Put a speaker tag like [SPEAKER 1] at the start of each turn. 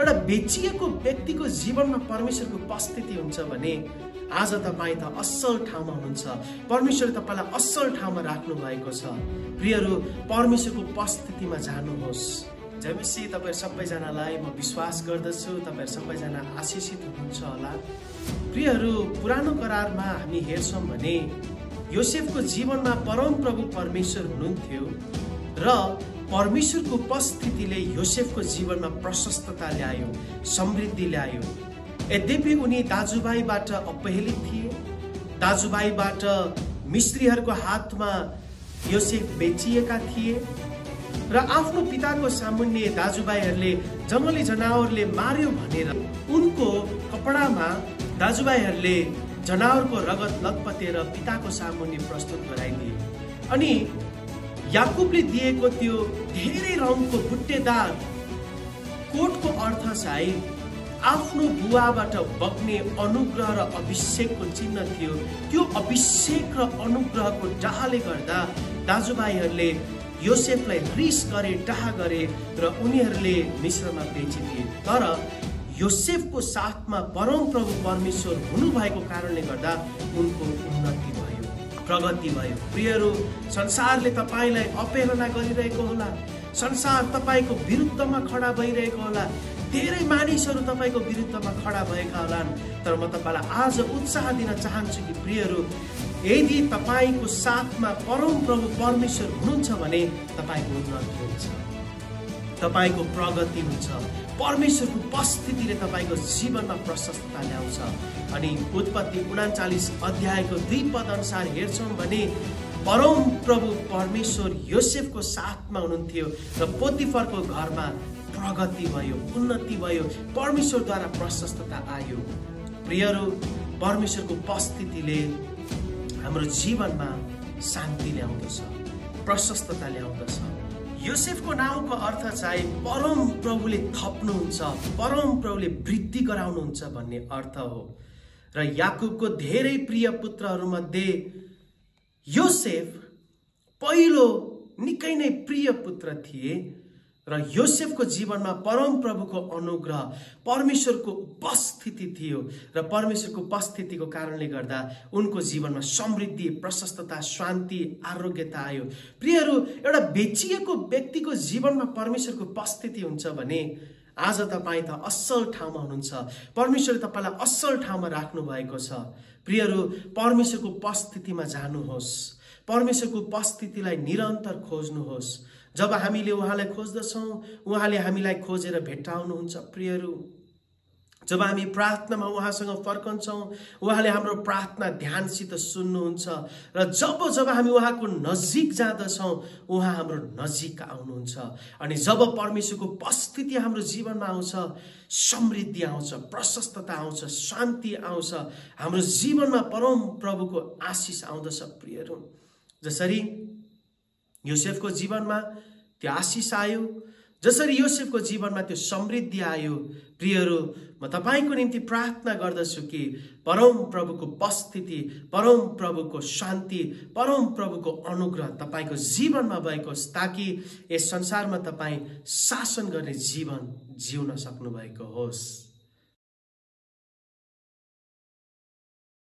[SPEAKER 1] एउटा बेचिएको व्यक्तिको जीवनमा परमेश्वरको उपस्थिति हुन्छ भने आज तपाईँ त असल ठाउँमा हुनुहुन्छ। परमेश्वरले तपाईलाई असल ठाउँमा राख्नु भएको छ। प्रियहरू, परमेश्वरको उपस्थितिमा जानुहोस्। जय मसीह। तपाईहरु सबैजनालाई म विश्वास गर्दछु तपाईहरु सबैजना आशीषित हुनुहुन्छ होला। प्रियहरू, पुरानो करारमा हामी हेर्छौं भने योसेफको जीवनमा परम प्रभु परमेश्वर हुनुहुन्थ्यो र परमेश्वरको उपस्थितिले योसेफको जीवनमा प्रशस्तता ल्यायो, समृद्धि ल्यायो। यद्यपि उनी दाजुभाइबाट अपहेलित थिए, दाजुभाइबाट मिस्रीहरूको हातमा योसेफ बेचिएका थिए र आफ्नो पिताको सामुन्ने दाजुभाइहरूले जंगली जनावरले मार्यो भनेर उनको कपडामा दाजुभाइहरूले जनावरको रगत लतपतेर पिताको सामुन्ने प्रस्तुत गराइदिए। अनि याकुबले दिएको त्यो धेरै रङको बुट्टेदार कोटको अर्थ चाहिँ आफ्नो बुवाबाट बग्ने अनुग्रह र अभिषेकको चिन्ह थियो। त्यो अभिषेक र अनुग्रहको डाहले गर्दा दाजुभाइहरूले योसेफलाई रिस गरे, डाहा गरे र उनीहरूले मिस्रमा बेचिदिए। तर योसेफको साथमा परम प्रभु परमेश्वर हुनुभएको कारणले गर्दा उनको उन्नति भयो, प्रगति भयो। प्रियहरू, संसारले तपाईलाई अपेलना गरिरहेको होला, संसार तपाईको विरुद्धमा खडा भइरहेको होला, धेरै मानिसहरू तपाईको विरुद्धमा खडा भएका होलान्। तर म तपाईलाई आज उत्साह दिन चाहन्छु कि प्रियहरू, यदि तपाईको साथमा परम प्रभु परमेश्वर हुनुहुन्छ भने तपाईको उन्नति हुन्छ, तपाईको प्रगति हुन्छ। परमेश्वरको उपस्थितिले तपाईको जीवनमा प्रशस्तता ल्याउँछ। अनि उत्पत्ति 39 अध्यायको 2 पद अनुसार हेर्छौं भने परम प्रभु परमेश्वर योसेफको साथमा हुनुहुन्थ्यो र पोतिफरको घरमा प्रगति भयो, उन्नति भयो, परमेश्वरद्वारा प्रशस्तता आयो। प्रियहरू, परमेश्वरको उपस्थितिले हाम्रो जीवनमा शान्ति ल्याउँदछ, प्रशस्तता ल्याउँदछ। योसेफको नाउँको अर्थ चाहिँ परम प्रभुले थप्नुहुन्छ, परम प्रभुले वृद्धि गराउनुहुन्छ भन्ने अर्थ हो। र याकुबको धेरै प्रिय पुत्रहरूमध्ये योसेफ पहिलो निकै नै प्रिय पुत्र थिए र योसेफको जीवनमा परम प्रभुको अनुग्रह, परमेश्वरको उपस्थिति थियो र परमेश्वरको उपस्थितिको कारणले गर्दा उनको जीवनमा समृद्धि, प्रशस्तता, शान्ति, आरोग्यता आयो। प्रियहरू, एउटा बेचिएको व्यक्तिको जीवनमा परमेश्वरको उपस्थिति हुन्छ भने आज तपाईँ त असल ठाउँमा हुनुहुन्छ। परमेश्वरले तपाईलाई असल ठाउँमा राख्नु भएको छ। प्रियहरू, परमेश्वरको उपस्थितिमा जानुहोस्, परमेश्वरको उपस्थितिलाई निरन्तर खोज्नुहोस्। जब हामीले उहाँलाई खोज्दछौँ, उहाँले हामीलाई खोजेर भेट्टाउनुहुन्छ। प्रियहरू, जब हामी प्रार्थनामा उहाँसँग फर्कन्छौँ, उहाँले हाम्रो प्रार्थना ध्यानसित सुन्नुहुन्छ र जब हामी उहाँको नजिक जाँदछौँ, उहाँ हाम्रो नजिक आउनुहुन्छ। अनि जब परमेश्वरको उपस्थिति हाम्रो जीवनमा आउँछ, समृद्धि आउँछ, प्रशस्तता आउँछ, शान्ति आउँछ, हाम्रो जीवनमा परम प्रभुको आशिष आउँदछ। प्रियहरू, जसरी योसेफको जीवनमा त्यो आशिष आयो, जसरी योसेफको जीवनमा त्यो समृद्धि आयो, प्रियहरू, म तपाईको निम्ति प्रार्थना गर्दछु कि परम प्रभुको उपस्थिति, परम प्रभुको शान्ति, परम प्रभुको अनुग्रह तपाईको जीवनमा भएको होस्, ताकि यस संसारमा तपाई शासन गर्ने जीवन जिउन सक्नु भएको होस्।